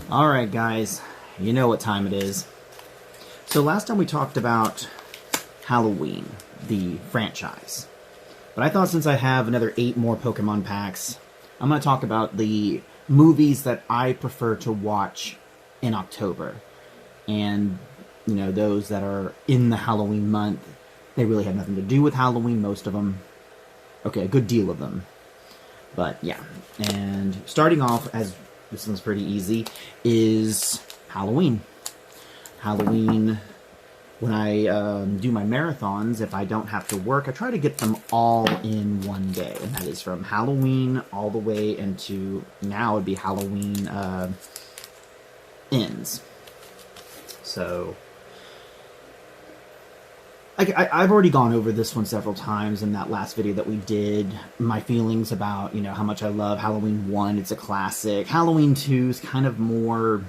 Alright guys, you know what time it is. So last time we talked about Halloween, the franchise. But I thought since I have another 8 more Pokemon packs, I'm going to talk about the movies that I prefer to watch in October. And, you know, those that are in the Halloween month, they really have nothing to do with Halloween, most of them. Okay, a good deal of them. But, yeah. And starting off, as this one's pretty easy, is Halloween. Halloween, when I do my marathons, if I don't have to work, I try to get them all in one day. And that is from Halloween all the way into, now it'd be Halloween ends. So, I've already gone over this one several times in that last video that we did. My feelings about, you know, how much I love Halloween 1. It's a classic. Halloween 2 is kind of more,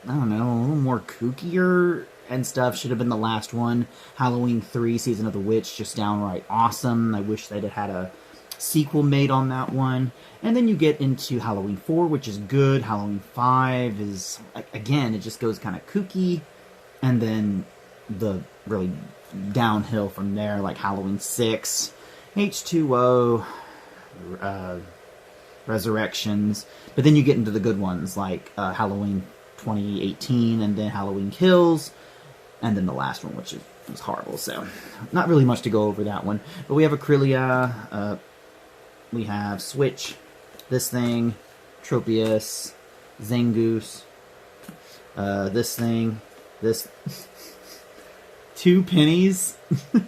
I don't know, a little more kookier and stuff. Should have been the last one. Halloween 3, Season of the Witch, just downright awesome. I wish they'd have had a sequel made on that one. And then you get into Halloween 4, which is good. Halloween 5 is, again, it just goes kind of kooky. And then the really downhill from there, like Halloween 6, H2O, Resurrections. But then you get into the good ones, like Halloween 2018, and then Halloween Kills, and then the last one, which was horrible. So, not really much to go over that one. But we have Acrilia, we have Switch, this thing, Tropius, Zangoose, this thing, this... 2 pennies. Oh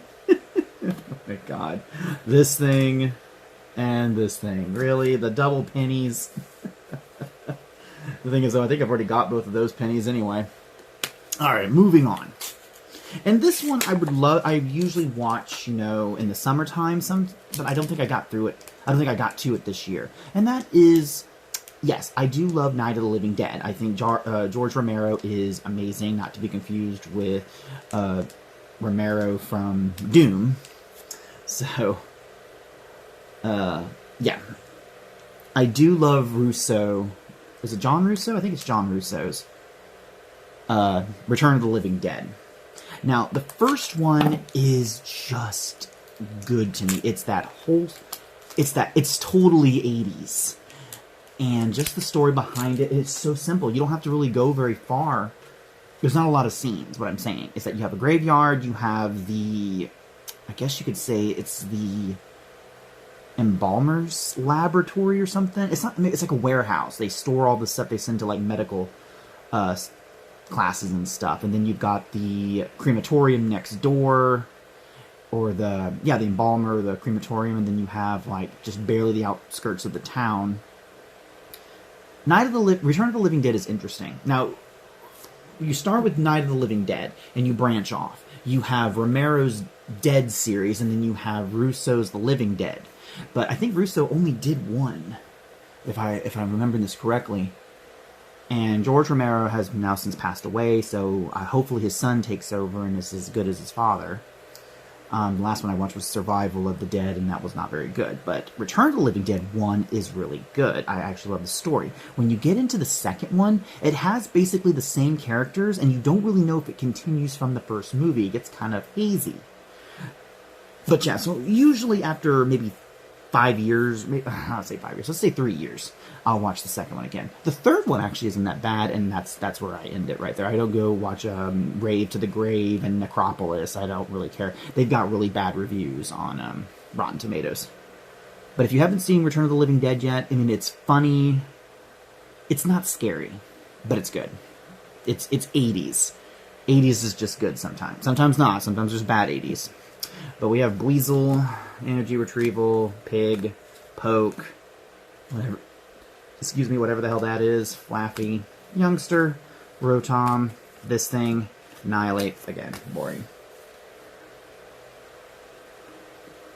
my god. This thing and this thing. Really? The double pennies? The thing is, though, I think I've already got both of those pennies anyway. Alright, moving on. And this one I usually watch, you know, in the summertime, but I don't think I got through it. I don't think I got to it this year. And that is... Yes, I do love Night of the Living Dead. I think George Romero is amazing, not to be confused with Romero from Doom. So, yeah. I do love Russo. Is it John Russo? I think it's John Russo's Return of the Living Dead. Now, the first one is just good to me. It's totally 80s. And just the story behind it, it's so simple. You don't have to really go very far. There's not a lot of scenes, what I'm saying. Is that you have a graveyard, you have the... I guess you could say it's the embalmer's laboratory or something. It's not. It's like a warehouse. They store all the stuff they send to, like, medical classes and stuff. And then you've got the crematorium next door. Or the embalmer, the crematorium. And then you have, like, just barely the outskirts of the town. Return of the Living Dead is interesting. Now, you start with Night of the Living Dead, and you branch off. You have Romero's Dead series, and then you have Russo's The Living Dead. But I think Russo only did one, if I'm remembering this correctly. And George Romero has now since passed away, so hopefully his son takes over and is as good as his father. The last one I watched was Survival of the Dead, and that was not very good. But Return of the Living Dead 1 is really good. I actually love the story. When you get into the second one, it has basically the same characters, and you don't really know if it continues from the first movie. It gets kind of hazy. But yeah, so usually after maybe 5 years, I'll say 5 years, let's say 3 years, I'll watch the second one again. The third one actually isn't that bad, and that's where I end it right there. I don't go watch Rave to the Grave and Necropolis. I don't really care. They've got really bad reviews on Rotten Tomatoes. But if you haven't seen Return of the Living Dead yet, I mean, it's funny. It's not scary, but it's good. It's 80s. 80s is just good sometimes. Sometimes not. Sometimes there's bad 80s. But we have Dweezil, Energy Retrieval, Pig, Poke, whatever. Excuse me, whatever the hell that is. Flaffy, Youngster, Rotom, this thing, Annihilate. Again, boring.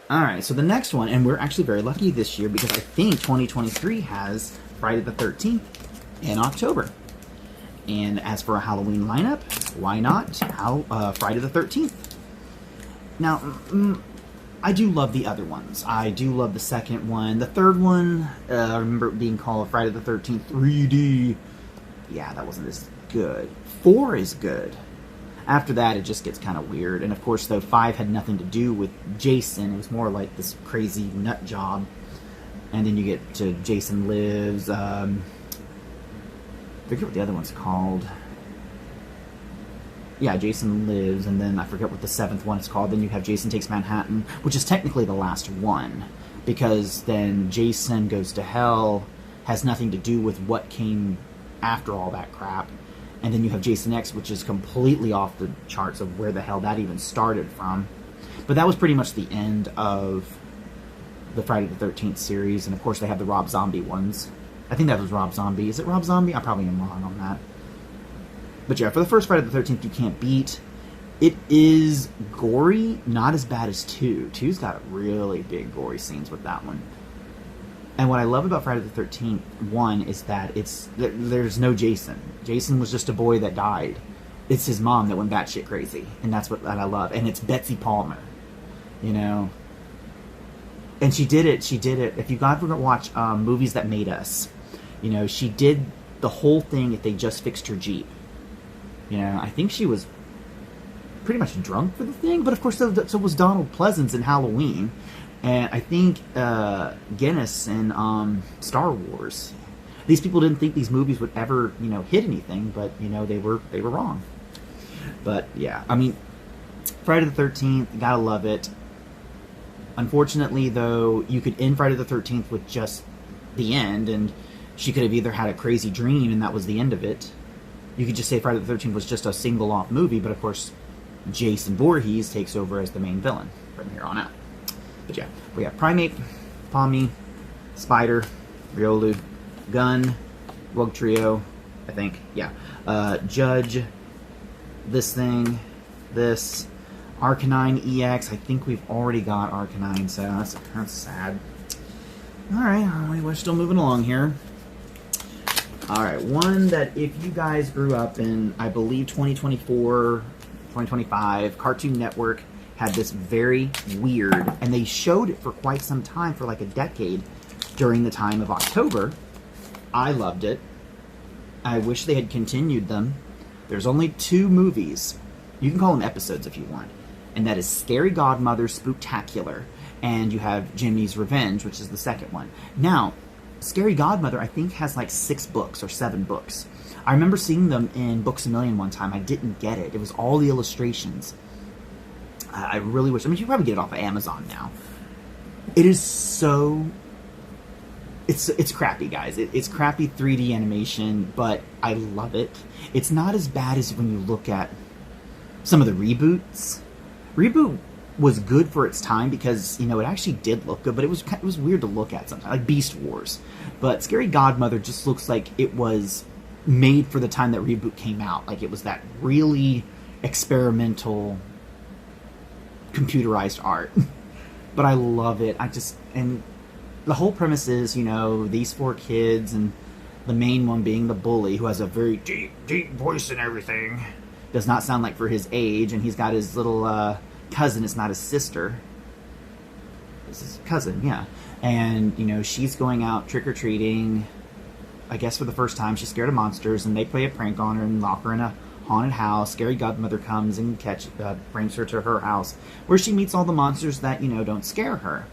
Alright, so the next one, and we're actually very lucky this year because I think 2023 has Friday the 13th in October. And as for a Halloween lineup, why not Friday the 13th? Now, I do love the other ones. I do love the second one. The third one, I remember it being called Friday the 13th 3D. yeah, that wasn't as good. 4 is good. After that, it just gets kind of weird. And of course, though, 5 had nothing to do with Jason. It was more like this crazy nut job. And then you get to Jason Lives. I forget what the other one's called. Yeah, Jason Lives, and then I forget what the 7th one is called. Then you have Jason Takes Manhattan, which is technically the last one. Because then Jason Goes to Hell has nothing to do with what came after all that crap. And then you have Jason X, which is completely off the charts of where the hell that even started from. But that was pretty much the end of the Friday the 13th series. And of course they have the Rob Zombie ones. I think that was Rob Zombie. Is it Rob Zombie? I probably am wrong on that. But yeah, for the first Friday the 13th, you can't beat. It is gory, not as bad as 2. 2's got really big gory scenes with that one. And what I love about Friday the 13th 1 is that there's no Jason. Jason was just a boy that died. It's his mom that went batshit crazy, and that's what I love. And it's Betsy Palmer, you know. And she did it. If you guys were to watch Movies That Made Us, you know, she did the whole thing if they just fixed her Jeep. You know, I think she was pretty much drunk for the thing, but of course so was Donald Pleasance in Halloween. And I think Guinness in Star Wars. These people didn't think these movies would ever, you know, hit anything, but you know they were wrong. But yeah, I mean, Friday the 13th, gotta love it. Unfortunately, though, you could end Friday the 13th with just the end, and she could have either had a crazy dream and that was the end of it. You could just say Friday the 13th was just a single-off movie, but of course, Jason Voorhees takes over as the main villain from here on out. But yeah, we have Primate, Pomni, Spider, Riolu, Gun, Rogue Trio, I think, yeah. Judge, this thing, this, Arcanine EX. I think we've already got Arcanine, so that's sad. Alright, we're still moving along here. Alright, one that if you guys grew up in, I believe, 2024, 2025, Cartoon Network had this very weird, and they showed it for quite some time, for like a decade, during the time of October. I loved it. I wish they had continued them. There's only 2 movies. You can call them episodes if you want. And that is Scary Godmother Spooktacular, and you have Jimmy's Revenge, which is the second one. Now, Scary Godmother, I think, has like 6 books or 7 books. I remember seeing them in Books A Million one time. I didn't get it. It was all the illustrations. I really wish... I mean, you can probably get it off of Amazon now. It is so... It's crappy, guys. It's crappy 3D animation, but I love it. It's not as bad as when you look at some of the reboots. Reboot was good for its time because, you know, it actually did look good, but it was weird to look at sometimes, like Beast Wars. But Scary Godmother just looks like it was made for the time that Reboot came out. Like, it was that really experimental, computerized art. But I love it. And the whole premise is, you know, these 4 kids, and the main one being the bully, who has a very deep, deep voice and everything. Does not sound like for his age, and he's got his little cousin. It's not his sister. It's his cousin, yeah. And, you know, she's going out trick-or-treating, I guess for the first time. She's scared of monsters, and they play a prank on her and lock her in a haunted house. Scary Godmother comes and brings her to her house, where she meets all the monsters that, you know, don't scare her.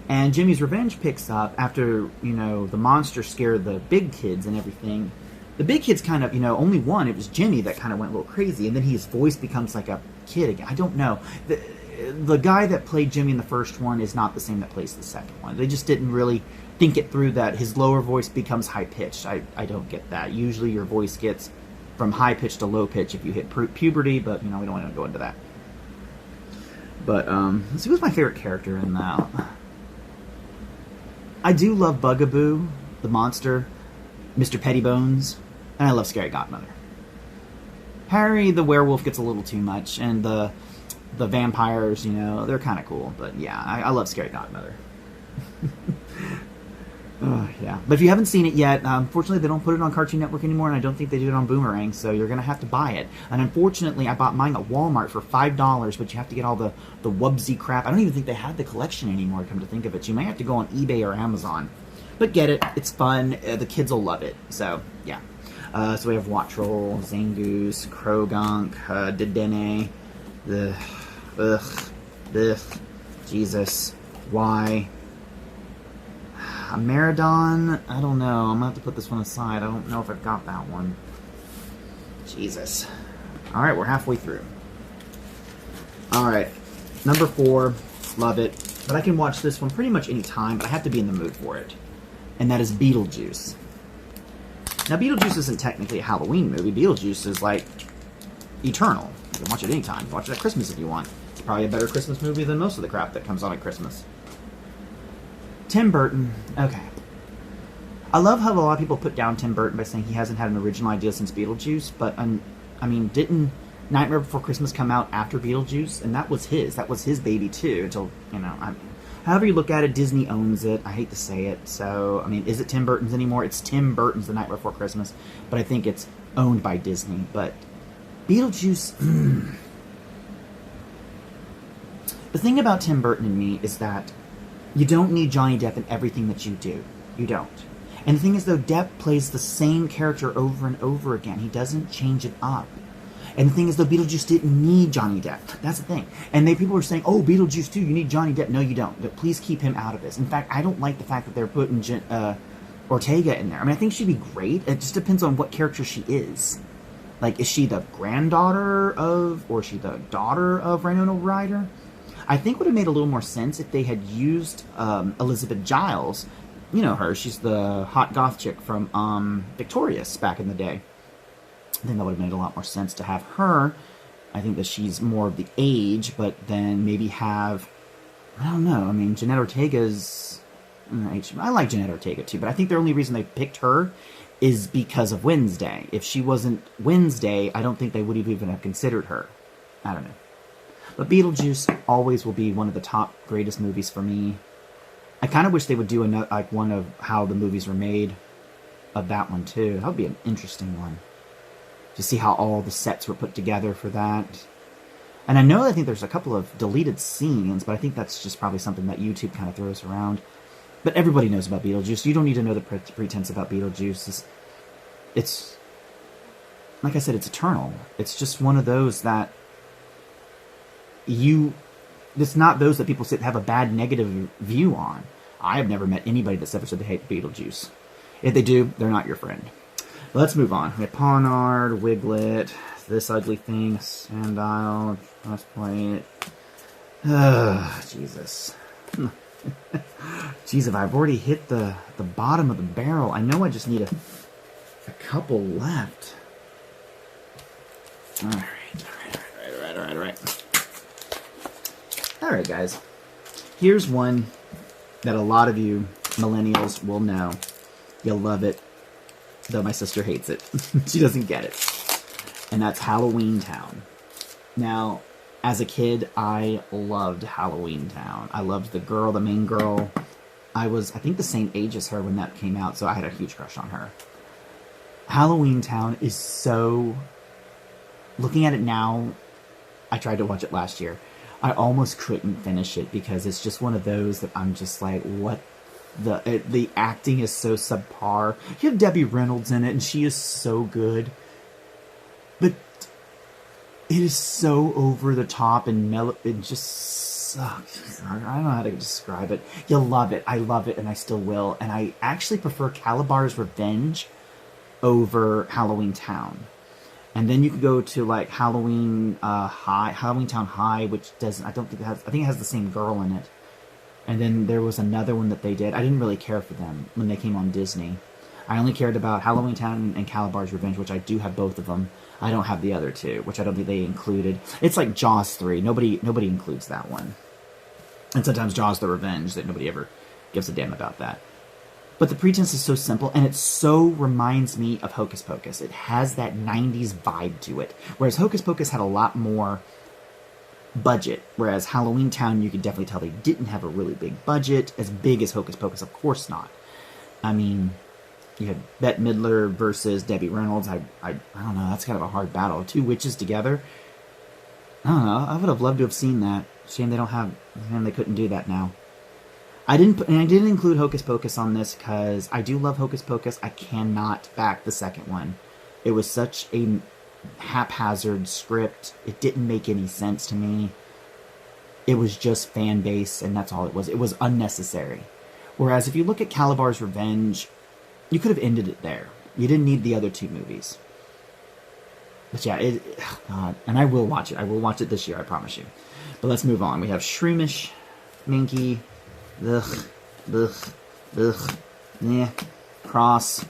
And Jimmy's Revenge picks up after, you know, the monsters scare the big kids and everything. The big kids kind of, you know, only one, it was Jimmy that kind of went a little crazy, and then his voice becomes like a kid again. I don't know. The guy that played Jimmy in the first one is not the same that plays the second one. They just didn't really think it through that his lower voice becomes high-pitched. I don't get that. Usually your voice gets from high-pitch to low-pitch if you hit puberty, but, you know, we don't want to go into that. But, let's see, who's my favorite character in that? I do love Bugaboo, the monster, Mr. Pettybones, and I love Scary Godmother. Harry the werewolf gets a little too much, and the vampires, you know, they're kind of cool, but yeah, I love Scary Godmother. Yeah, but if you haven't seen it yet, unfortunately they don't put it on Cartoon Network anymore, and I don't think they do it on Boomerang, so you're going to have to buy it. And unfortunately, I bought mine at Walmart for $5, but you have to get all the Wubsy crap. I don't even think they have the collection anymore, come to think of it. You might have to go on eBay or Amazon. But get it. It's fun. The kids will love it. So, yeah. So we have Wattrel, Zangoose, Krogunk, Dedenne, Jesus, Y. Meridon, I don't know. I'm going to have to put this one aside. I don't know if I've got that one. Jesus. Alright, we're halfway through. Alright, number 4, love it. But I can watch this one pretty much any time, but I have to be in the mood for it. And that is Beetlejuice. Now, Beetlejuice isn't technically a Halloween movie. Beetlejuice is, like, eternal. You can watch it anytime. You can watch it at Christmas if you want. It's probably a better Christmas movie than most of the crap that comes on at Christmas. Tim Burton. Okay. I love how a lot of people put down Tim Burton by saying he hasn't had an original idea since Beetlejuice, but, I mean, didn't Nightmare Before Christmas come out after Beetlejuice? And that was his. That was his baby, too, until, you know, however you look at it, Disney owns it. I hate to say it. So, I mean, is it Tim Burton's anymore? It's Tim Burton's The Night Before Christmas, but I think it's owned by Disney. But Beetlejuice... The thing about Tim Burton and me is that you don't need Johnny Depp in everything that you do. You don't. And the thing is, though, Depp plays the same character over and over again. He doesn't change it up. And the thing is, though, Beetlejuice didn't need Johnny Depp. That's the thing. And people were saying, oh, Beetlejuice too, you need Johnny Depp. No, you don't. But please keep him out of this. In fact, I don't like the fact that they're putting Ortega in there. I mean, I think she'd be great. It just depends on what character she is. Like, is she the granddaughter of, or is she the daughter of Winona Ryder? I think it would have made a little more sense if they had used Elizabeth Giles. You know her. She's the hot goth chick from Victorious back in the day. I think that would have made a lot more sense to have her. I think that she's more of the age, but then maybe have... I don't know. I mean, Jeanette Ortega's... I like Jeanette Ortega too, but I think the only reason they picked her is because of Wednesday. If she wasn't Wednesday, I don't think they would even have considered her. I don't know. But Beetlejuice always will be one of the top greatest movies for me. I kind of wish they would do one of how the movies were made of that one too. That would be an interesting one. To see how all the sets were put together for that. And I think there's a couple of deleted scenes, but I think that's just probably something that YouTube kind of throws around. But everybody knows about Beetlejuice. You don't need to know the pretense about Beetlejuice. It's like I said, it's eternal. It's just one of those that it's not those that people have a bad negative view on. I have never met anybody that's ever said they hate Beetlejuice. If they do, they're not your friend. Let's move on. We have Pawnard, Wiglet, This Ugly Thing, Sandile, Frostplate. Jesus. Jeez, if I've already hit the bottom of the barrel, I know I just need a couple left. Alright. Alright, guys. Here's one that a lot of you millennials will know. You'll love it. Though my sister hates it. She doesn't get it. And that's Halloween Town. Now, as a kid, I loved Halloween Town. I loved the main girl. I was, I think, the same age as her when that came out, so I had a huge crush on her. Halloween Town is so... Looking at it now, I tried to watch it last year. I almost couldn't finish it because it's just one of those that I'm just like, what? The acting is so subpar. You have Debbie Reynolds in it, and she is so good. But it is so over the top and it just sucks. I don't know how to describe it. You'll love it. I love it, and I still will. And I actually prefer Calabar's Revenge over Halloween Town. And then you could go to like Halloween Town High, which doesn't. I don't think it has. I think it has the same girl in it. And then there was another one that they did. I didn't really care for them when they came on Disney. I only cared about Halloween Town and Calabar's Revenge, which I do have both of them. I don't have the other two, which I don't think they included. It's like Jaws 3. Nobody includes that one. And sometimes Jaws the Revenge, that nobody ever gives a damn about that. But the pretense is so simple, and it so reminds me of Hocus Pocus. It has that 90s vibe to it. Whereas Hocus Pocus had a lot more budget, whereas Halloween Town, you could definitely tell they didn't have a really big budget. As big as Hocus Pocus, of course not. I mean, you had Bette Midler versus Debbie Reynolds. I don't know, that's kind of a hard battle. Two witches together. I don't know, I would have loved to have seen that. Shame they couldn't do that now. I didn't include Hocus Pocus on this because I do love Hocus Pocus. I cannot back the second one. It was such a haphazard script. It didn't make any sense to me. It was just fan base, and that's all it was. It was unnecessary. Whereas if you look at Calabar's Revenge, you could have ended it there. You didn't need the other two movies. But yeah, oh God. And I will watch it. I will watch it this year, I promise you. But let's move on. We have Shroomish, Minky, yeah, Cross.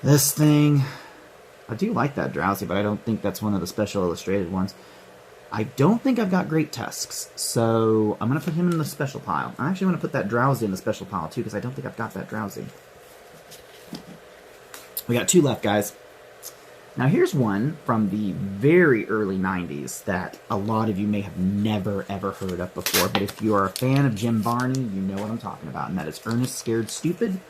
This thing. I do like that Drowsy, but I don't think that's one of the special illustrated ones. I don't think I've got Great Tusks, so I'm going to put him in the special pile. I actually want to put that Drowsy in the special pile, too, because I don't think I've got that Drowsy. We got 2 left, guys. Now, here's one from the very early 90s that a lot of you may have never, ever heard of before, but if you are a fan of Jim Varney, you know what I'm talking about, and that is Ernest Scared Stupid.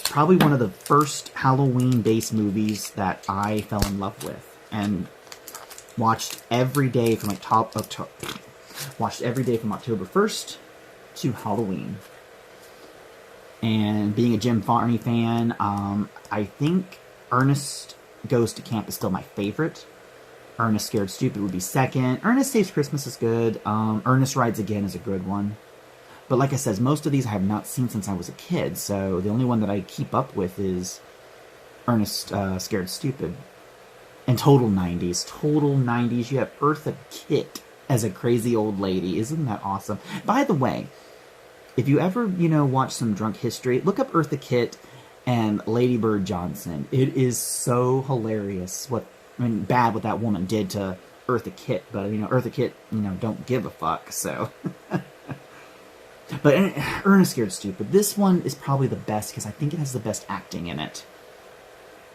Probably one of the first Halloween-based movies that I fell in love with, and watched every day from October 1st to Halloween. And being a Jim Varney fan, I think Ernest Goes to Camp is still my favorite. Ernest Scared Stupid would be second. Ernest Saves Christmas is good. Ernest Rides Again is a good one. But like I said, most of these I have not seen since I was a kid, so the only one that I keep up with is Ernest Scared Stupid. And total 90s. Total 90s. You have Eartha Kitt as a crazy old lady. Isn't that awesome? By the way, if you ever, watch some Drunk History, look up Eartha Kitt and Lady Bird Johnson. It is so hilarious bad what that woman did to Eartha Kitt. But, Eartha Kitt, don't give a fuck, so. But Ernest Scared Stupid. This one is probably the best because I think it has the best acting in it.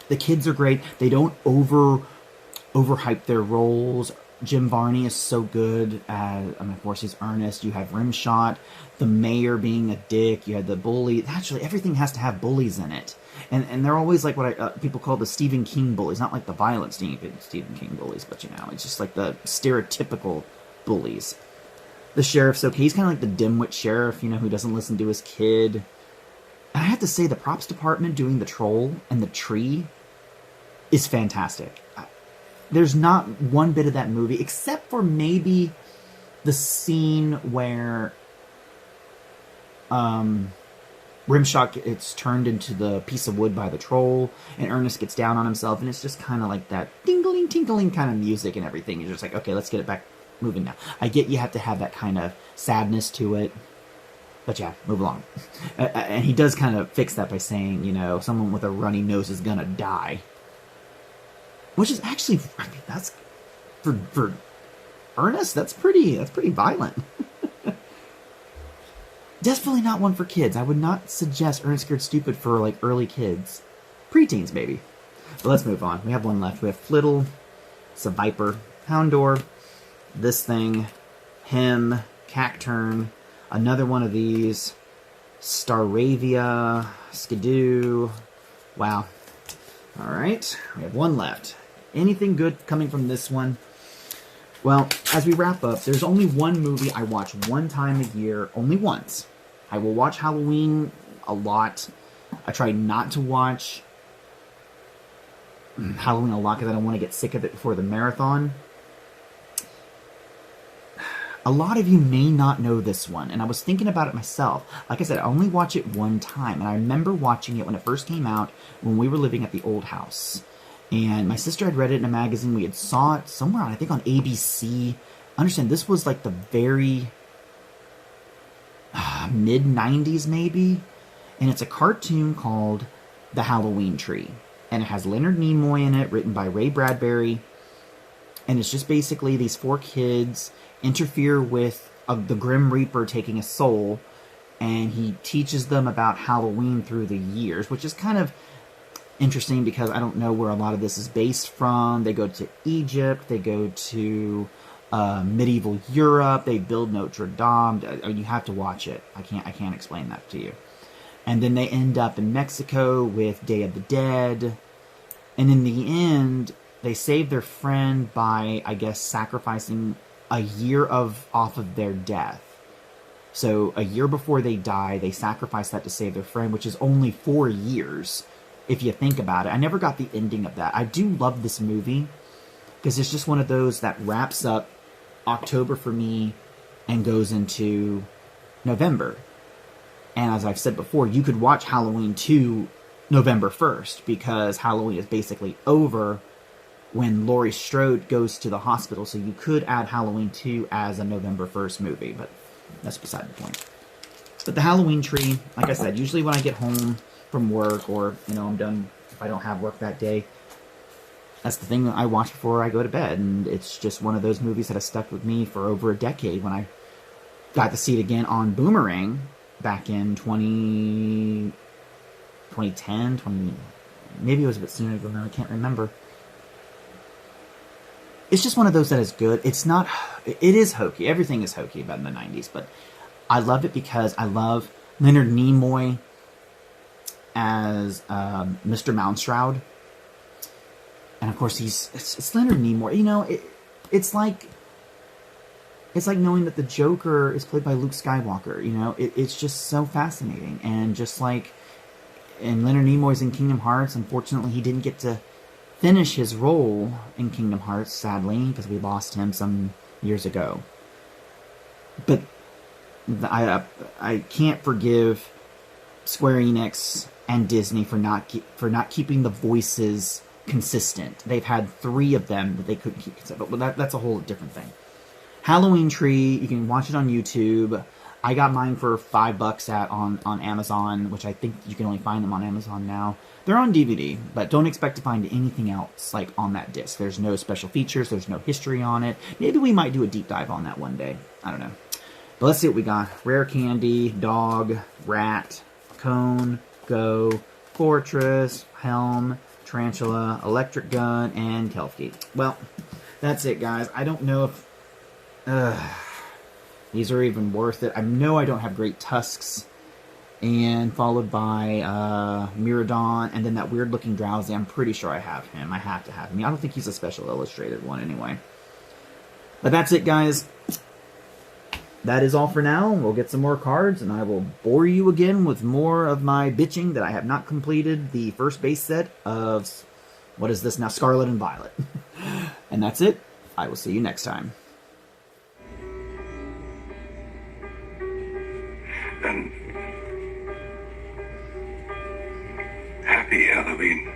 The kids are great. They don't overhype their roles. Jim Varney is so good as, of course, he's Ernest. You have Rimshot, the mayor being a dick. You had the bully. Actually, everything has to have bullies in it. And they're always like what people call the Stephen King bullies. Not like the violent Stephen King bullies, but, it's just like the stereotypical bullies. The sheriff's okay. He's kind of like the dimwit sheriff, who doesn't listen to his kid. And I have to say, the props department doing the troll and the tree is fantastic. There's not one bit of that movie, except for maybe the scene where Rimshot gets turned into the piece of wood by the troll, and Ernest gets down on himself, and it's just kind of like that tingling, tinkling kind of music and everything. You're just like, okay, let's get it back moving now. I get you have to have that kind of sadness to it. But yeah, move along. And he does kind of fix that by saying, someone with a runny nose is gonna die. Which is actually, that's, for Ernest, that's pretty violent. Definitely not one for kids. I would not suggest Ernest Scared Stupid for, early kids. Preteens, maybe. But let's move on. We have one left. We have Flittle, Viper, Houndor, this thing, him, Cacturn, another one of these, Staravia, Skidoo. Wow. Alright, we have one left. Anything good coming from this one? Well, as we wrap up, there's only one movie I watch one time a year, only once. I will watch Halloween a lot. I try not to watch Halloween a lot because I don't want to get sick of it before the marathon. A lot of you may not know this one, and I was thinking about it myself. Like I said, I only watch it one time, and I remember watching it when it first came out when we were living at the old house. And my sister had read it in a magazine. We had saw it somewhere, I think on ABC. Understand, this was like the very mid-90s maybe. And it's a cartoon called The Halloween Tree. And it has Leonard Nimoy in it, written by Ray Bradbury. And it's just basically these 4 kids interfere with the Grim Reaper taking a soul. And he teaches them about Halloween through the years, which is kind of interesting because I don't know where a lot of this is based from. They go to Egypt, they go to medieval Europe, they build Notre Dame. You have to watch it. I can't explain that to you. And then they end up in Mexico with Day of the Dead. And in the end, they save their friend by, I guess, sacrificing a year off of their death. So a year before they die, they sacrifice that to save their friend, which is only 4 years. if you think about it. I never got the ending of that. I do love this movie because it's just one of those that wraps up October for me and goes into November. And as I've said before, you could watch Halloween 2 November 1st because Halloween is basically over when Laurie Strode goes to the hospital. So you could add Halloween 2 as a November 1st movie, but that's beside the point. But the Halloween tree, like I said, usually when I get home from work or, you know, I'm done, if I don't have work that day, that's the thing that I watch before I go to bed. And it's just one of those movies that has stuck with me for over a decade. When I got to see it again on Boomerang back in 2010, maybe it was a bit sooner than that, I can't remember. It's just one of those that is good. It's not, it is hokey. Everything is hokey about in the 90s, but I love it because I love Leonard Nimoy as Mr. Moundstroud. And of course, it's Leonard Nimoy. You know, it's like knowing that the Joker is played by Luke Skywalker. You know, it's just so fascinating. And just like in Leonard Nimoy's in Kingdom Hearts, unfortunately, he didn't get to finish his role in Kingdom Hearts, sadly, because we lost him some years ago. But I can't forgive Square Enix and Disney for not keeping the voices consistent. They've had 3 of them that they couldn't keep consistent, but that's a whole different thing. Halloween Tree, you can watch it on YouTube. I got mine for $5 on Amazon, which I think you can only find them on Amazon now. They're on DVD, but don't expect to find anything else like on that disc. There's no special features. There's no history on it. Maybe we might do a deep dive on that one day. I don't know. But let's see what we got. Rare Candy, Dog, Rat, Cone, Go, Fortress, Helm, Tarantula, Electric Gun, and Kelfkey. Well, that's it, guys. I don't know if these are even worth it. I know I don't have Great Tusks, and followed by Miradon, and then that weird-looking Drowsy. I'm pretty sure I have him. I have to have him. I don't think he's a special illustrated one anyway. But that's it, guys. That is all for now. We'll get some more cards, and I will bore you again with more of my bitching that I have not completed the first base set of, what is this now, Scarlet and Violet. And that's it. I will see you next time. And happy Halloween.